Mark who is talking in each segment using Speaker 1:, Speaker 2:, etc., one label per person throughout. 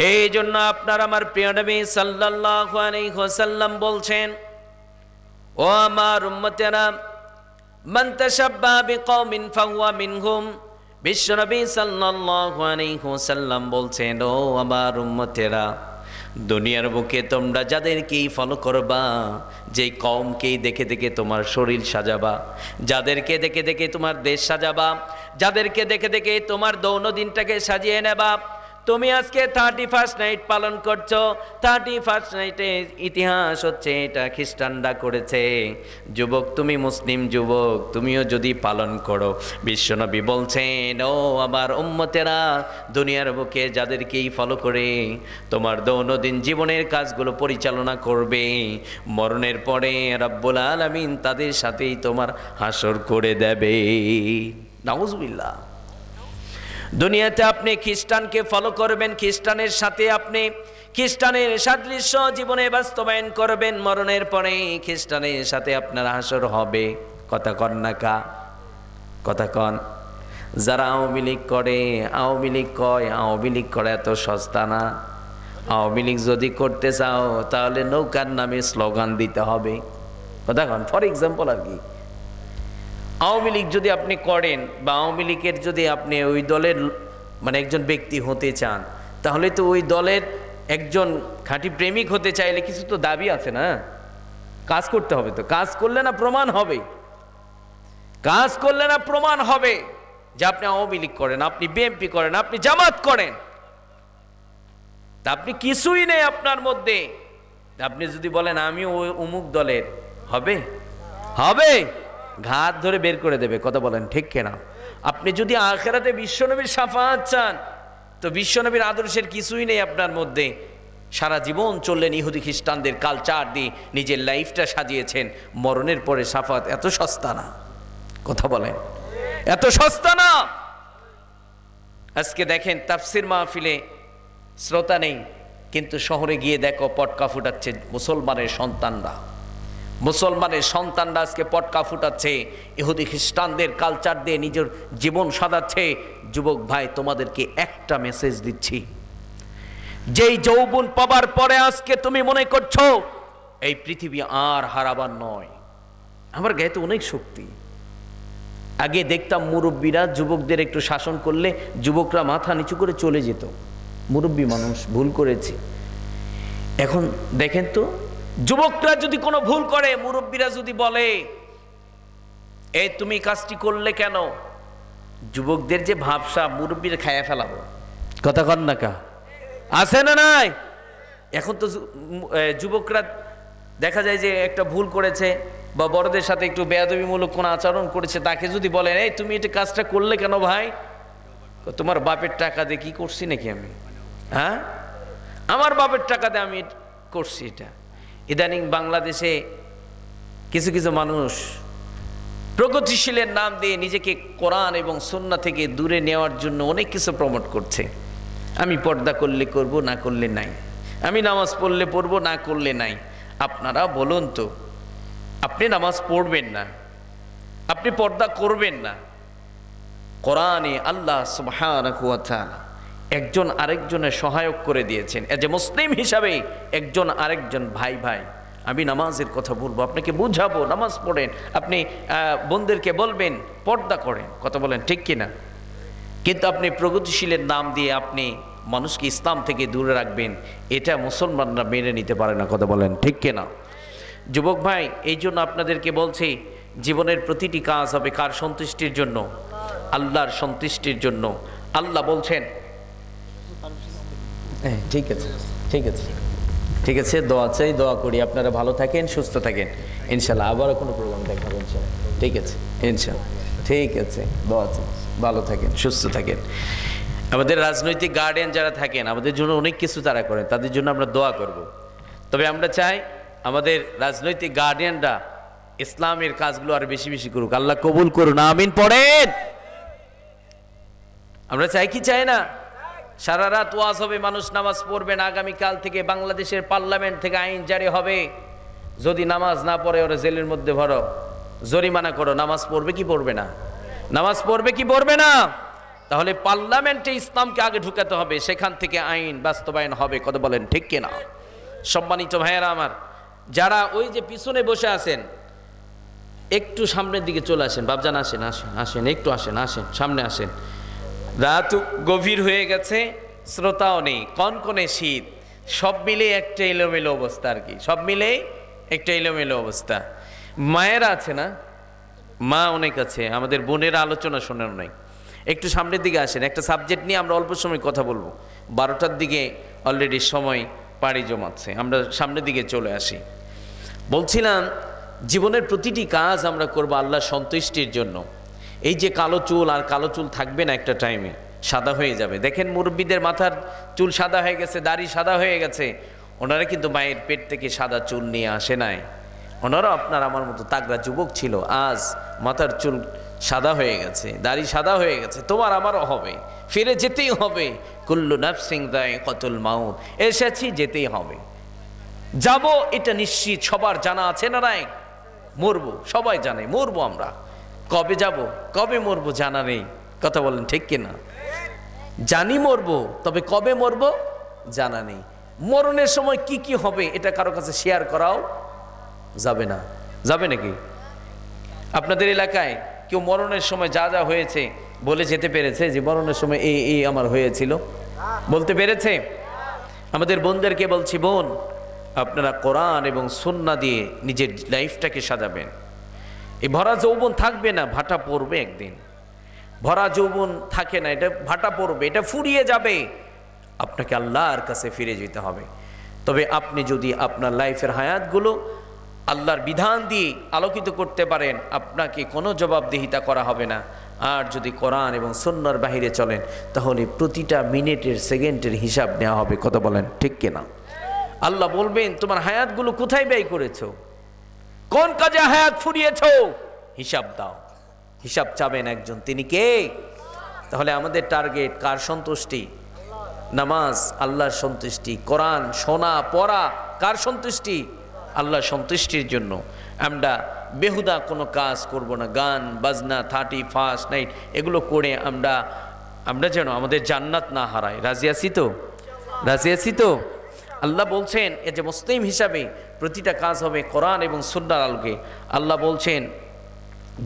Speaker 1: এই জন্য আপনার আমার প্রিয় নবী সাল্লাল্লাহু আলাইহি ওয়াসাল্লাম বলছেন, ও আমার উম্মতেরা, মান তাশাব্বাহা বিকওমিন ফাহুয়া মিনহুম। বিশ্বনবী সাল্লাল্লাহু আলাইহি ওয়াসাল্লাম বলছেন, ও আমার উম্মতেরা, দুনিয়ার বুকে তোমরা যাদেরকেই ফলো করবা, যেই কওমকেই দেখে দেখে তোমার শরীর সাজাবা, যাদেরকে দেখে দেখে তোমার দেশ সাজাবা, যাদেরকে দেখে দেখে তোমার দৈনন্দিনটাকে সাজিয়ে নেবা। তুমি আজকে 31st নাইট পালন করছো। 31st নাইটের ইতিহাস হচ্ছে এটা খ্রিস্টানরা করেছে। যুবক, তুমি মুসলিম যুবক, তুমিও যদি পালন করো, বিশ্বনবী বলছেন, ও আমার উম্মতেরা, দুনিয়ার বুকে যাদেরকেই ফলো করে তোমার দৈনন্দিন জীবনের কাজগুলো পরিচালনা করবে, মরণের পরে রব্বুল আলামিন তাদের সাথেই তোমার হাসর করে দেবে। নাউজুবিল্লাহ। দুনিয়াতে আপনি খ্রিস্টানকে ফলো করবেন, খ্রিস্টানের সাথে আপনি খ্রিস্টানের সাদৃশ্য জীবনে বাস্তবায়ন করবেন, মরণের পরে খ্রিস্টানের সাথে আপনার হাসর হবে। কথা কন না কা? কথা কন। যারা আওয়ামী লীগ করে, আওয়ামী লীগ কয় আওয়ামী লীগ করা এত সস্তা না। আওয়ামী লীগ যদি করতে চাও তাহলে নৌকার নামে স্লোগান দিতে হবে। কথা কন। ফর এক্সাম্পল আর কি, আওয়ামী লীগ যদি আপনি করেন বা আওয়ামী লীগের যদি আপনি ওই দলের মানে একজন ব্যক্তি হতে চান, তাহলে তো ওই দলের একজন খাঁটি প্রেমিক হতে চাইলে কিছু তো দাবি আছে না, কাজ করতে হবে। তো কাজ করলে না প্রমাণ হবে, কাজ করলে না প্রমাণ হবে যে আপনি আওয়ামী লীগ করেন, আপনি বিএনপি করেন, আপনি জামাত করেন। তা আপনি কিছুই নেই আপনার মধ্যে। আপনি যদি বলেন আমি ওই অমুক দলের, হবে? হবে? ঘাত ধরে বের করে দেবে। কথা বলেন ঠিক কিনা? আপনি যদি আখিরাতে বিশ্বনবীর শাফাআত চান, তো বিশ্বনবীর আদর্শের কিছুই নেই আপনার মধ্যে। সারা জীবন চললেন ইহুদি খ্রিস্টানদের কালচার দিয়ে, নিজের লাইফটা সাজিয়েছেন। মরণের পরে শাফাআত এত সস্তা না। কথা বলেন, এত সস্তা না। আজকে দেখেন তাফসির মাহফিলে শ্রোতা নেই, কিন্তু শহরে গিয়ে দেখো পটকা ফুটাচ্ছে মুসলমানের সন্তানরা। মুসলমানের সন্তানরা আজকে পটকা ফুটাচ্ছে, ইহুদি খ্রিস্টানদের কালচার দিয়ে নিজের জীবন সাজাচ্ছে। যুবক ভাই, তোমাদেরকে একটা মেসেজ দিচ্ছি, যেই যৌবন পাবার পরে আজকে তুমি মনে করছো এই পৃথিবী আর হারাবার নয়, আমার গায়ে তো অনেক শক্তি। আগে দেখতাম মুরব্বীরা যুবকদের একটু শাসন করলে যুবকরা মাথা নিচু করে চলে যেত, মুরব্বী মানুষ ভুল করেছে। এখন দেখেন তো, যুবকরা যদি কোনো ভুল করে, মুরব্বীরা যদি বলে এই তুমি কাজটি করলে কেন, যুবকদের যে ভাবসা, মুরব্বীরা খায়া ফেলাবো। কথা কন না কা? আছে না নাই? এখন তো যুবকরা দেখা যায় যে একটা ভুল করেছে বা বড়দের সাথে একটু বেয়াদবিমূলক কোনো আচরণ করেছে, তাকে যদি বলেন এই তুমি এটা কাজটা করলে কেন ভাই, তোমার বাপের টাকা দিয়ে কি করছি নাকি আমি? হ্যাঁ, আমার বাপের টাকা দিয়ে আমি করছি এটা। ইদানিং বাংলাদেশে কিছু কিছু মানুষ প্রগতিশীলের নাম দিয়ে নিজেকে কোরআন এবং সুন্নাহ থেকে দূরে নেওয়ার জন্য অনেক কিছু প্রমোট করছে। আমি পর্দা করলে করব, না করলে নাই। আমি নামাজ পড়লে পড়ব, না করলে নাই। আপনারা বলুন তো, আপনি নামাজ পড়বেন না, আপনি পর্দা করবেন না, কোরআনে আল্লাহ সুবহানাহু ওয়া তাআলা একজন আরেকজনের সহায়ক করে দিয়েছেন। এজ এ মুসলিম হিসাবে একজন আরেকজন ভাই ভাই, আমি নামাজের কথা বলবো, আপনাকে বুঝাবো নামাজ পড়েন, আপনি বোনদেরকে বলবেন পর্দা করেন। কথা বলেন ঠিক কিনা? কিন্তু আপনি প্রগতিশীলের নাম দিয়ে আপনি মানুষকে ইসলাম থেকে দূরে রাখবেন, এটা মুসলমানরা মেনে নিতে পারে না। কথা বলেন ঠিক কিনা? যুবক ভাই, এই জন্য আপনাদেরকে বলছি, জীবনের প্রতিটি কাজ হবে কার সন্তুষ্টির জন্য? আল্লাহর সন্তুষ্টির জন্য। আল্লাহ বলছেন, ঠিক আছে ঠিক আছে ঠিক আছে, দোয়া চাই, দোয়া করি আপনারা ভালো থাকেন, সুস্থ থাকেন, ইনশাল্লাহ আবারও কোনো প্রোগ্রাম দেখাবো ইনশাল্লাহ। ঠিক আছে, ইনশাল্লাহ ঠিক আছে, দোয়া চাই, ভালো থাকেন, সুস্থ থাকেন। আমাদের রাজনৈতিক গার্ডিয়ান যারা থাকেন, আমাদের জন্য অনেক কিছু তারা করেন, তাদের জন্য আমরা দোয়া করব। তবে আমরা চাই আমাদের রাজনৈতিক গার্ডিয়ানরা ইসলামের কাজগুলো আর বেশি বেশি করুক। আল্লাহ কবুল করুন, আমিন পড়েন। আমরা চাই কি চাই না? সারা রাত ওয়াজ হবে, মানুষ নামাজ পড়বেন। আগামীকাল থেকে বাংলাদেশের পার্লামেন্ট থেকে আইন জারি হবে, যদি নামাজ না পড়ে ওরা জেলের মধ্যে ভরো, জরিমানা করো। নামাজ পড়বে কি পড়বে না? নামাজ পড়বে কি পড়বে না? তাহলে পার্লামেন্টে ইসলামকে আগে ঢুকাতে হবে, সেখান থেকে আইন বাস্তবায়ন হবে। কথা বলেন ঠিক কিনা? সম্মানিত ভাইয়েরা আমার, যারা ওই যে পিছনে বসে আছেন, একটু সামনের দিকে চলে আসেন। বাবজান আসেন, আসেন, আসেন, একটু আসেন, আসেন, সামনে আসেন। রাত গভীর হয়ে গেছে, শ্রোতাও নেই, কনকনে শীত, সব মিলে একটা এলোমেলো অবস্থা আর কি, সব মিলে একটা এলোমেলো অবস্থা। মায়েরা আছে না? মা অনেক আছে, আমাদের বোনেরা আলোচনা শোনার নাই। একটু সামনের দিকে আসেন, একটা সাবজেক্ট নিয়ে আমরা অল্প সময় কথা বলবো। 12টার দিকে অলরেডি সময় পাড়ি জমাচ্ছে, আমরা সামনের দিকে চলে আসি। বলছিলাম জীবনের প্রতিটি কাজ আমরা করব আল্লাহ সন্তুষ্টির জন্য। এই যে কালো চুল, আর কালো চুল থাকবে না, একটা টাইমে সাদা হয়ে যাবে। দেখেন মুরব্বীদের মাথার চুল সাদা হয়ে গেছে, দাড়ি সাদা হয়ে গেছে, ওনারা কিন্তু মায়ের পেট থেকে সাদা চুল নিয়ে আসে নাই। ওনারা আপনার আমার মতো তাগড়া যুবক ছিল, আজ মাথার চুল সাদা হয়ে গেছে, দাড়ি সাদা হয়ে গেছে। তোমার আমারও হবে, ফিরে যেতেই হবে। কুল্লু নাফসিন যায়কাতুল মাউত, এসেছি যেতেই হবে, যাব, এটা নিশ্চিত, সবার জানা আছে না নাই? মরবো, সবাই জানে মরবো আমরা। কবে যাব, কবে মরবো জানা নেই। কথা বলেন ঠিক কিনা? জানি মরবো, তবে কবে মরবো জানা নেই। মরণের সময় কি কি হবে এটা কারো কাছে শেয়ার করাও যাবে না। যাবে নাকি? আপনাদের এলাকায় কেউ মরণের সময় যা যা হয়েছে বলে যেতে পেরেছে? যে মরণের সময় এই আমার হয়েছিল, বলতে পেরেছে? আমাদের বোনদেরকে বলছি, বোন, আপনারা কোরআন এবং সুন্নাহ দিয়ে নিজের লাইফটাকে সাজাবেন। এই ভরা যৌবন থাকবে না, ভাটা পড়বে একদিন। ভরা যৌবন থাকে না, এটা ভাটা পড়বে, এটা ফুরিয়ে যাবে। আপনাকে আল্লাহর কাছে ফিরে যেতে হবে। তবে আপনি যদি আপনার লাইফের হায়াতগুলো আল্লাহর বিধান দিয়ে আলোকিত করতে পারেন, আপনাকে কোনো জবাবদিহিতা করা হবে না। আর যদি কোরআন এবং সুন্নাহর বাহিরে চলেন, তাহলে প্রতিটা মিনিটের, সেকেন্ডের হিসাব নেওয়া হবে। কথা বলেন ঠিক কিনা? আল্লাহ বলবেন, তোমার হায়াতগুলো কোথায় ব্যয় করেছো, কোন কাজে হায়াত ফুরিয়েছো, হিসাব দাও। হিসাব চাবেন একজন, তিনি কে? তাহলে আমাদের টার্গেট কার সন্তুষ্টি? নামাজ আল্লাহর সন্তুষ্টি, কোরআন শোনা পড়া কার সন্তুষ্টি? আল্লাহর সন্তুষ্টির জন্য। আমরা বেহুদা কোনো কাজ করব না, গান বাজনা, 31st নাইট এগুলো করে আমরা যেন আমাদের জান্নাত না হারাই। রাজি আছি তো? রাজি আছি তো? আল্লাহ বলছেন, এই যে মুসলিম হিসাবে প্রতিটা কাজ হবে কোরআন এবং সুন্নাহর আলোকে। আল্লাহ বলছেন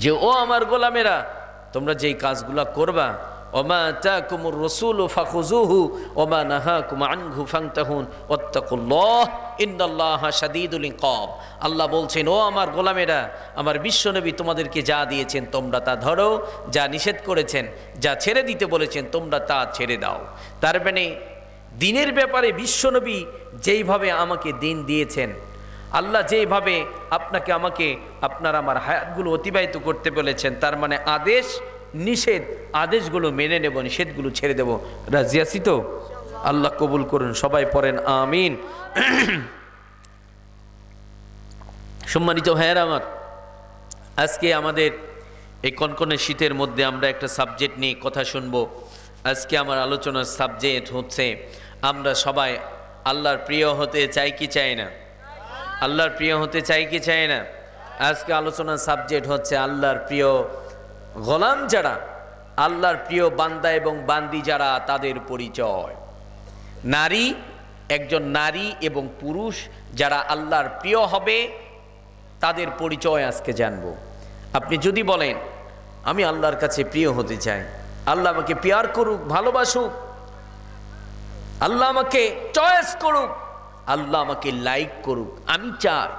Speaker 1: যে, ও আমার গোলামেরা, তোমরা যেই কাজগুলো করবা, ওমা আতাকুমুর রাসূলু ফাখুযুহু ওমা নাহাকুম আনহু ফান্তাহুন ওয়াত্তাকুল্লাহ ইন্নাল্লাহা শাদীদুল ইকাব। আল্লাহ বলছেন, ও আমার গোলামেরা, আমার বিশ্বনবী তোমাদেরকে যা দিয়েছেন তোমরা তা ধরো, যা নিষেধ করেছেন, যা ছেড়ে দিতে বলেছেন তোমরা তা ছেড়ে দাও। তার মানে দিনের ব্যাপারে বিশ্বনবী যেইভাবে আমাকে দিন দিয়েছেন, আল্লাহ যেইভাবে আপনাকে আমাকে আপনার আমার হায়াতগুলো অতিবাহিত করতে বলেছেন, তার মানে আদেশ নিষেধ, আদেশগুলো মেনে নেব, নিষেধগুলো ছেড়ে দেব। রাজি আছি তো? আল্লাহ কবুল করুন, সবাই পড়েন আমিন। সম্মানিত ভাইয়েরা আমার, আজকে আমাদের এই কনকনে শীতের মধ্যে আমরা একটা সাবজেক্ট নিয়ে কথা শুনবো। আজকে আমার আলোচনার সাবজেক্ট হচ্ছে, আমরা সবাই আল্লাহর প্রিয় হতে চাই কি চাই না? আল্লাহর প্রিয় হতে চাই কি চাই না? আজকে আলোচনার সাবজেক্ট হচ্ছে আল্লাহর প্রিয় গোলাম যারা, আল্লাহর প্রিয় বান্দা এবং বান্দি যারা, তাদের পরিচয়। নারী, একজন নারী এবং পুরুষ যারা আল্লাহর প্রিয় হবে, তাদের পরিচয় আজকে জানবো। আপনি যদি বলেন আমি আল্লাহর কাছে প্রিয় হতে চাই, আল্লাহ আমাকে প্যার করুক, ভালোবাসুক, আল্লাহ আমাকে চয়েস করুক, আল্লাহ আমাকে লাইক করুক, আমি চাই।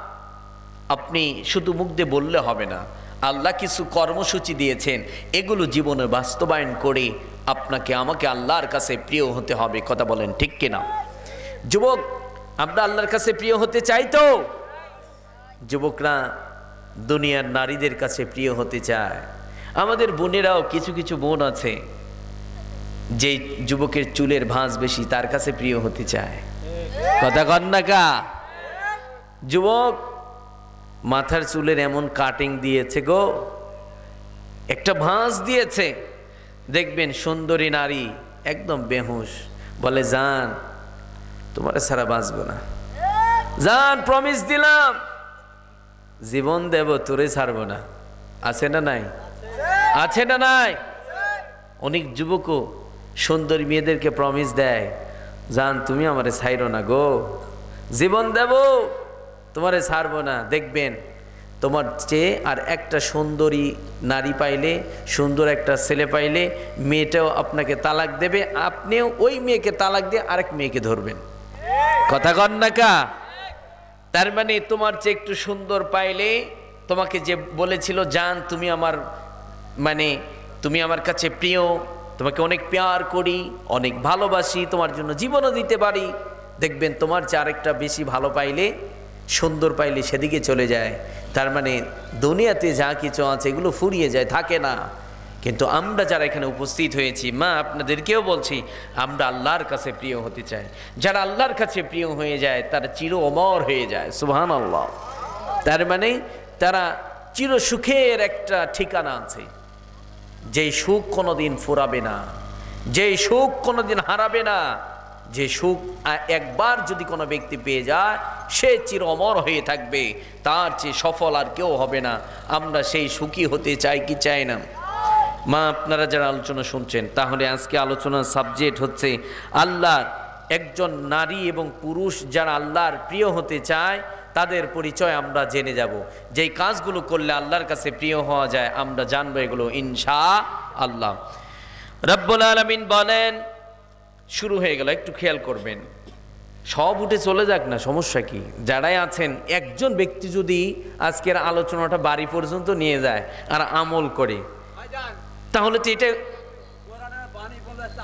Speaker 1: আপনি শুধু মুখ দিয়ে বললে হবে না, আল্লাহ কিছু কর্মসূচি দিয়েছেন, এগুলো জীবনে বাস্তবায়ন করে আপনাকে আমাকে আল্লাহর কাছে প্রিয় হতে হবে। কথা বলেন ঠিক কিনা? যুবক, আমরা আল্লাহর কাছে প্রিয় হতে চাই তো? যুবকরা দুনিয়ার নারীদের কাছে প্রিয় হতে চায়। আমাদের বোনেরাও কিছু কিছু বোন আছে, যে যুবকের চুলের ভাঁজ বেশি, তার কাছে প্রিয় হতে চায়। কথা কন না কা? যুবক, মাথার চুলের এমন কাটিং দিয়েছে গো, একটা ভাঁজ দিয়েছে, দেখবেন সুন্দরী নারী একদম বেহুশ, বলে জান তোমার ছাড়া বাঁচবো না, জান প্রমিস দিলাম জীবন দেব, তোরে ছাড়বো না। আছে না নাই? আছে না নাই? অনেক যুবকও সুন্দরী মেয়েদেরকে প্রমিস দেয়, জান তুমি আমারে ছাইরো না গো, জীবন দেব তোমারে ছাড়বো না। দেখবেন তোমার চেয়ে আর একটা সুন্দরী নারী পাইলে, সুন্দর একটা ছেলে পাইলে, মেয়েটাও আপনাকে তালাক দেবে, আপনিও ওই মেয়েকে তালাক দিয়ে আরেক মেয়েকে ধরবেন। কথা কন না কা? তার মানে তোমার চেয়ে একটু সুন্দর পাইলে, তোমাকে যে বলেছিল জান তুমি আমার মানে তুমি আমার কাছে প্রিয়, তোমাকে অনেক প্যার করি, অনেক ভালোবাসি, তোমার জন্য জীবনও দিতে পারি, দেখবেন তোমার চেয়ে আরেকটা বেশি ভালো পাইলে, সুন্দর পাইলে সেদিকে চলে যায়। তার মানে দুনিয়াতে যা কিছু আছে এগুলো ফুরিয়ে যায়, থাকে না। কিন্তু আমরা যারা এখানে উপস্থিত হয়েছি, মা আপনাদেরকেও বলছি, আমরা আল্লাহর কাছে প্রিয় হতে চাই। যারা আল্লাহর কাছে প্রিয় হয়ে যায় তারা চির অমর হয়ে যায়, সুবহানাল্লাহ। তার মানে তারা চির সুখের একটা ঠিকানা আছে, যেই সুখ কোনোদিন ফুরাবে না, যেই সুখ কোনোদিন হারাবে না, যে সুখ একবার যদি কোনো ব্যক্তি পেয়ে যায় সে চির অমর হয়ে থাকবে, তার চেয়ে সফল আর কেউ হবে না। আমরা সেই সুখী হতে চাই কি চাই না? মা আপনারা যারা আলোচনা শুনছেন, তাহলে আজকে আলোচনার সাবজেক্ট হচ্ছে আল্লাহর একজন নারী এবং পুরুষ যারা আল্লাহর প্রিয় হতে চায় তাদের পরিচয় আমরা জেনে যাব। যেই কাজগুলো করলে আল্লাহর কাছে প্রিয় হওয়া যায় আমরা জানবো এগুলো ইনশাআল্লাহ। রব্বুল আলামিন বলেন, শুরু হয়ে গেল, একটু খেয়াল করবেন, সব উঠে চলে যাক না, সমস্যা কি? যারাই আছেন একজন ব্যক্তি যদি আজকের আলোচনাটা বাড়ি পর্যন্ত নিয়ে যায় আর আমল করে, তাহলে তো এটা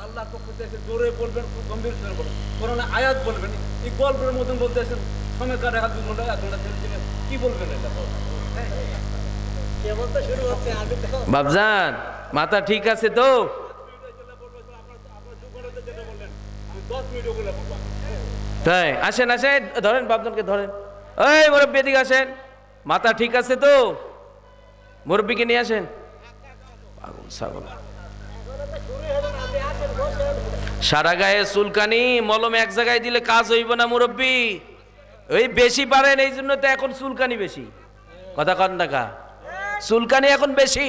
Speaker 2: আল্লাহ পক্ষ থেকে জোরে বলবেন, খুব গম্ভীর স্বরে বলবেন, কোরআনে আয়াত বলবেন, এই গল্পের মতন বলতেছেন, সময়কার হাত ঘন্টা এক ঘন্টা কি বলবেন? এটা
Speaker 1: বাবজান মাথা ঠিক আছে তো? তাই আসেন আসেন, ধরেন বাবজানকে ধরেন, এই মুরব্বী এদিকে আসেন, মাথা ঠিক আছে তো? মুরব্বীকে নিয়ে আসেন। পাগল ছাগল, সারা গায়ে চুলকানি, মলম এক জায়গায় দিলে কাজ হইব না মুরব্বী, ওই বেশি পারেন এই জন্য তো এখন চুলকানি বেশি। কথা কন না কা? চুলকানি এখন বেশি।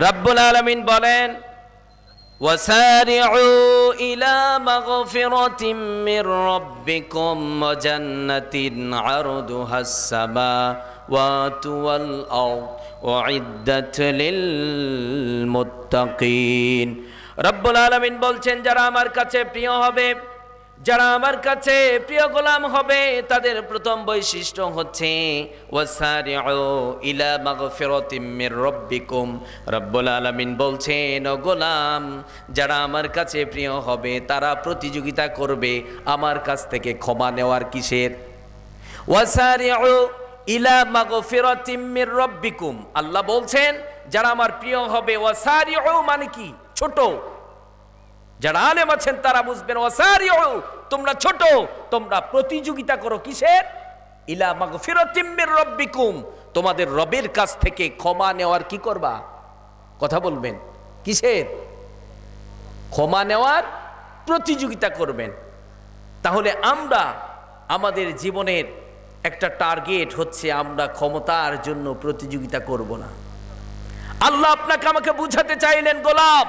Speaker 1: রব্বুল আলামিন বলেন, وسارعوا إلى مغفرة من ربكم وجنة عرضها السماوات والأرض أعدت للمتقين। রব্বুল আলামিন বলছেন, যারা আমার কাছে প্রিয় হবে, যারা আমার কাছে প্রিয় গোলাম হবে, তাদের প্রথম বৈশিষ্ট্য হচ্ছে ওয়াসারিউ ইলা মাগফিরাতিম মির রাব্বিকুম। রব্বুল আলামিন বলছেন, ও গোলাম, যারা আমার কাছে প্রিয় হবে তারা প্রতিযোগিতা করবে আমার কাছ থেকে ক্ষমা নেওয়ার। কিসের? ওয়াসারিউ ইলা মাগফিরাতিম মির রাব্বিকুম। আল্লাহ বলছেন যারা আমার প্রিয় হবে, ওয়াসারিউ মানে কি? ছোট। যারা আলেম আছেন তারা বুঝবেন, ওয়াসারিউ তোমরা ছোট, তোমরা প্রতিযোগিতা করো। কিসের? ইলা মাগফিরাতিম মির রাব্বিকুম, তোমাদের রবের কাছ থেকে ক্ষমা নেওয়ার। কি করবা? কথা বলবেন। কিসের? ক্ষমা নেওয়ার প্রতিযোগিতা করবেন। তাহলে আমরা আমাদের জীবনের একটা টার্গেট হচ্ছে আমরা ক্ষমতার জন্য প্রতিযোগিতা করব না। আল্লাহ আপনাকে আমাকে বুঝাতে চাইলেন, গোলাম,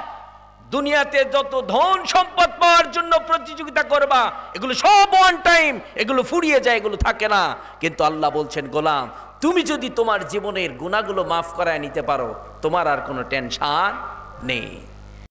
Speaker 1: দুনিয়াতে যত ধন সম্পদ পাওয়ার জন্য প্রতিযোগিতা করবা, এগুলো সব ওয়ান টাইম, এগুলো ফুরিয়ে যায়, এগুলো থাকে না। কিন্তু আল্লাহ বলছেন, গোলাম, তুমি যদি তোমার জীবনের গুনাহগুলো মাফ করায় নিতে পারো, তোমার আর কোনো টেনশন নেই।